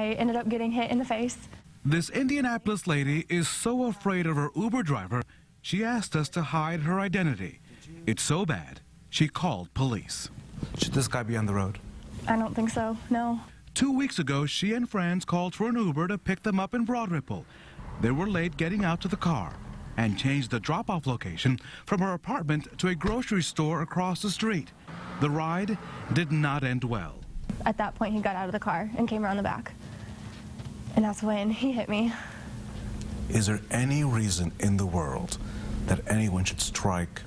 I ended up getting hit in the face. This Indianapolis lady is so afraid of her Uber driver, she asked us to hide her identity. It's so bad, she called police. Should this guy be on the road? I don't think so, no. 2 weeks ago, she and friends called for an Uber to pick them up in Broad Ripple. They were late getting out to the car and changed the drop-off location from her apartment to a grocery store across the street. The ride did not end well. At that point, he got out of the car and came around the back. And that's when he hit me. Is there any reason in the world that anyone should strike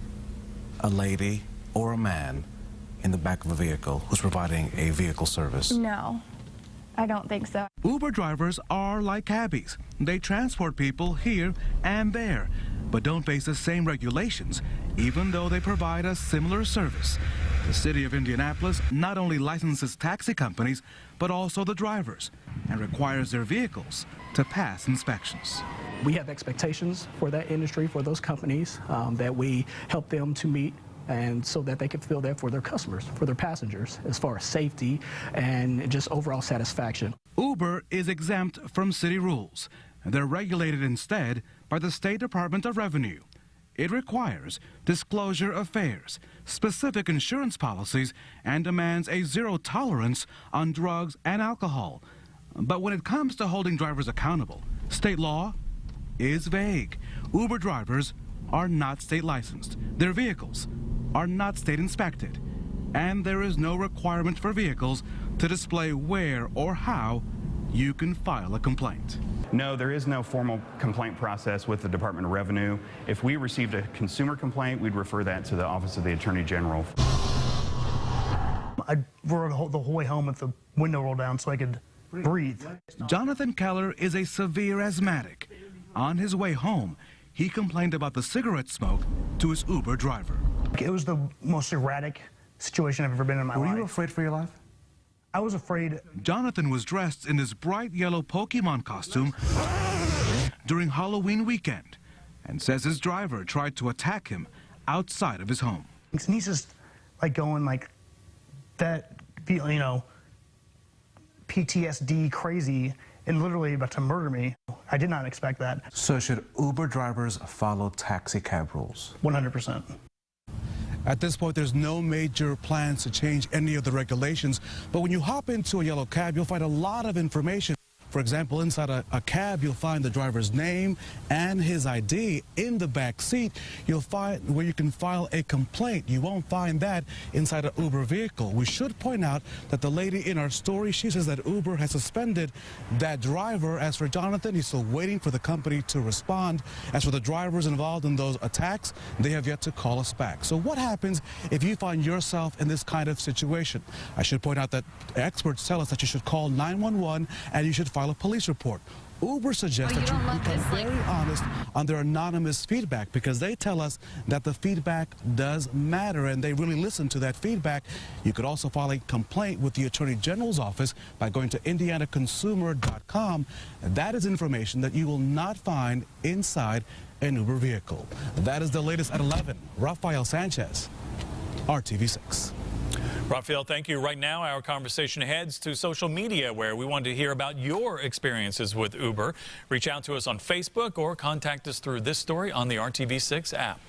a lady or a man in the back of a vehicle who's providing a vehicle service? No, I don't think so. Uber drivers are like cabbies. They transport people here and there, but don't face the same regulations, even though they provide a similar service. The city of Indianapolis not only licenses taxi companies, but also the drivers, and requires their vehicles to pass inspections. We have expectations for that industry, for those companies, that we help them to meet, and so that they can fulfill that for their customers, for their passengers, as far as safety and just overall satisfaction. Uber is exempt from city rules. They're regulated instead by the State Department of Revenue. It requires disclosure of fares, specific insurance policies, and demands a zero tolerance on drugs and alcohol. But when it comes to holding drivers accountable, state law is vague. Uber drivers are not state licensed. Their vehicles are not state inspected. And there is no requirement for vehicles to display where or how you can file a complaint. No, there is no formal complaint process with the Department of Revenue. If we received a consumer complaint, we'd refer that to the Office of the Attorney General. I rode the whole way home with the window rolled down so I could breathe. Jonathan Keller is a severe asthmatic. On his way home, he complained about the cigarette smoke to his Uber driver. It was the most erratic situation I've ever been in my life. Were you afraid for your life? I was afraid. Jonathan was dressed in his bright yellow Pokemon costume during Halloween weekend and says his driver tried to attack him outside of his home. And he's just like going like that, you know, PTSD crazy and literally about to murder me. I did not expect that. So should Uber drivers follow taxi cab rules? 100%. At this point, there's no major plans to change any of the regulations. But when you hop into a yellow cab, you'll find a lot of information. For example, inside a cab, you'll find the driver's name and his ID. In the back seat, you'll find where you can file a complaint. You won't find that inside an Uber vehicle. We should point out that the lady in our story, she says that Uber has suspended that driver. As for Jonathan, he's still waiting for the company to respond. As for the drivers involved in those attacks, they have yet to call us back. So what happens if you find yourself in this kind of situation? I should point out that experts tell us that you should call 911 and you should file a police report. Uber suggests that you become very honest on their anonymous feedback, because they tell us that the feedback does matter and they really listen to that feedback. You could also file a complaint with the Attorney General's office by going to indianaconsumer.com. That is information that you will not find inside an Uber vehicle. That is the latest at 11. Rafael Sanchez, RTV6. Rafael, thank you. Right now, our conversation heads to social media, where we want to hear about your experiences with Uber. Reach out to us on Facebook or contact us through this story on the RTV6 app.